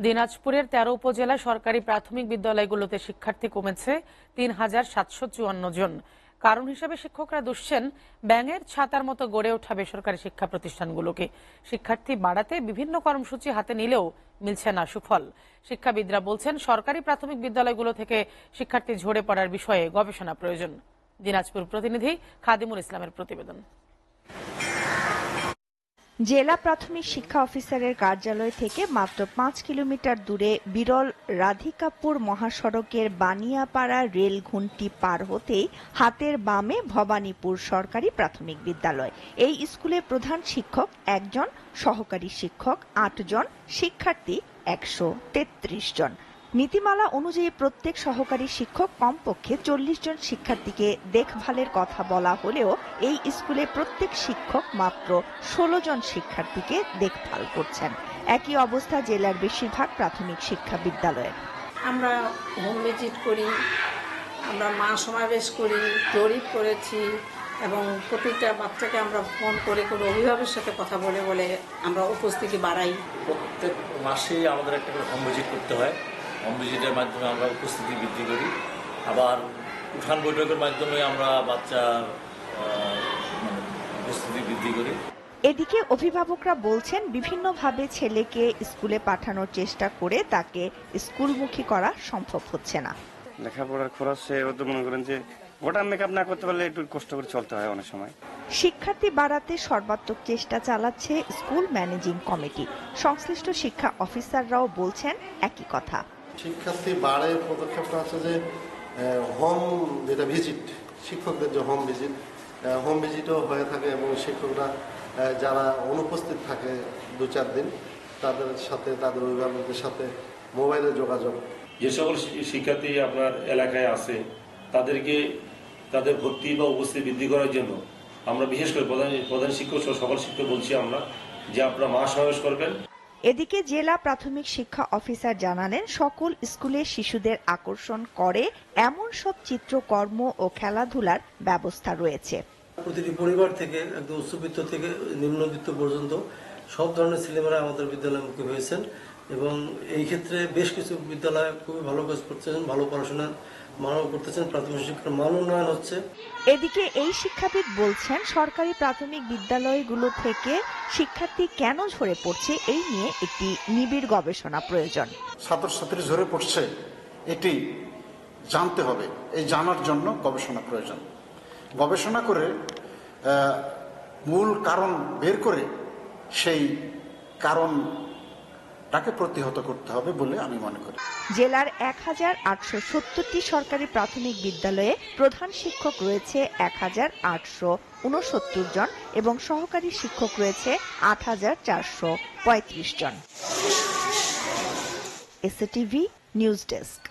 দিনাজপুরের ১৩ উপজেলা সরকারি প্রাথমিক বিদ্যালয়গুলোতে শিক্ষার্থী কমেছে ৩,৭৫৪ জন। কারণ হিসেবে শিক্ষকরা দুষছেন ব্যাঙের ছাতার মতো গড়ে ওঠা বেসরকারি শিক্ষা প্রতিষ্ঠানগুলোকে। শিক্ষার্থী বাড়াতে বিভিন্ন কর্মসূচি হাতে নিলেও মিলছে না সুফল। শিক্ষাবিদরা বলছেন সরকারি প্রাথমিক বিদ্যালয়গুলো থেকে শিক্ষার্থী ঝরে পড়ার বিষয়ে গবেষণা প্রয়োজন। দিনাজপুর প্রতিনিধি খাদিমুল ইসলামের প্রতিবেদন। জেলা প্রাথমিক শিক্ষা অফিসারের কার্যালয় থেকে মাত্র ৫ কিলোমিটার দূরে বিরল রাধিকাপুর মহাসড়কের বানিয়াপাড়া রেল ঘুঁটি পার হতেই হাতের বামে ভবানীপুর সরকারি প্রাথমিক বিদ্যালয়। এই স্কুলে প্রধান শিক্ষক ১ জন, সহকারী শিক্ষক ৮ জন, শিক্ষার্থী ১৩৩ জন। নীতিমালা অনুযায়ী প্রত্যেক সহকারী শিক্ষক কমপক্ষে ৪০ জন শিক্ষার্থীকে দেখভালের কথা বলা হলেও এই স্কুলে প্রত্যেক শিক্ষক মাত্র ১৬ জন শিক্ষার্থীকে দেখভাল করছেন। একই অবস্থা জেলার বেশিরভাগ প্রাথমিক শিক্ষা বিদ্যালয়ে। আমরা হোম ভিজিট করি, আমরা মা সমাবেশ করি, জরিপ করেছি এবং প্রতিটা বাচ্চাকে আমরা ফোন করে অভিভাবকের সাথে কথা বলে আমরা উপস্থিতি বাড়াই। প্রত্যেক মাসেই আমাদের একটা করে হোম ভিজিট করতে হয়। হোম ভিজিটের মাধ্যমে আমরা উপস্থিতি বৃদ্ধি করি, আবার উঠান বৈঠকের মাধ্যমে আমরা বাচ্চার উপস্থিতি বৃদ্ধি করি। এদিকে অভিভাবকরা বলছেন বিভিন্নভাবে ছেলেকে স্কুলে পাঠানোর চেষ্টা করে তাকে স্কুলমুখী করা সম্ভব হচ্ছে না। লেখাপড়ার খরচ মনে করেন যে ওটা মেকআপ না করতে পারলে একটু কষ্ট করে চলতে হয় অনেক সময়। শিক্ষার্থী বাড়াতে সর্বাত্মক চেষ্টা চালাচ্ছে স্কুল ম্যানেজিং কমিটি। সংশ্লিষ্ট শিক্ষা অফিসাররাও বলছেন একই কথা। শিক্ষার্থী বাড়ে পদক্ষেপটা আছে যে হোম যেটা ভিজিট, শিক্ষকদের যে হোম ভিজিটও হয়ে থাকে এবং শিক্ষকরা যারা অনুপস্থিত থাকে ২-৪ দিন তাদের সাথে তাদের অভিভাবকদের সাথে মোবাইলে যোগাযোগ। যে সকল শিক্ষার্থী আপনার এলাকায় আছে তাদেরকে তাদের ভর্তি বা উপস্থিতি বৃদ্ধি করার জন্য আমরা বিশেষ করে প্রধান শিক্ষক সহ সকল শিক্ষক বলছি আমরা যে আপনারা মা সমাবেশ করবেন। এদিকে জেলা প্রাথমিক শিক্ষা অফিসার জানালেন সকল স্কুলে শিশুদের আকর্ষণ করে এমন সব চিত্রকর্ম ও খেলাধুলার ব্যবস্থা রয়েছে। প্রতিটি পরিবার থেকে একদম উচ্চবিত্ত থেকে নিম্নবিত্ত পর্যন্ত সব ধরনের ছেলেমেয়েরা আমাদের বিদ্যালয়মুখী হয়েছেন এবং এই ক্ষেত্রে বেশ কিছু বিদ্যালয় খুবই ভালো কাজ করতেছেন, ভালো পড়াশোনা মানও করতেছেন, প্রাথমিক শিক্ষার মান উন্নয়ন হচ্ছে। এদিকে এই শিক্ষাবিদ বলছেন সরকারি প্রাথমিক বিদ্যালয়গুলো থেকে শিক্ষার্থী কেন ঝরে পড়ছে এই নিয়ে একটি নিবিড় গবেষণা প্রয়োজন। ছাত্রছাত্রী ঝরে পড়ছে এটি জানতে হবে, এই জানার জন্য গবেষণা প্রয়োজন। গবেষণা করে মূল কারণ বের করে সেই কারণটাকে প্রতিহত করতে হবে বলে আমি মনে করি। জেলার ১,৮৭০টি সরকারি প্রাথমিক বিদ্যালয়ে প্রধান শিক্ষক রয়েছে ১,৮৬৯ জন এবং সহকারী শিক্ষক রয়েছে ৮,৪৩৫ জন। SATV news desk.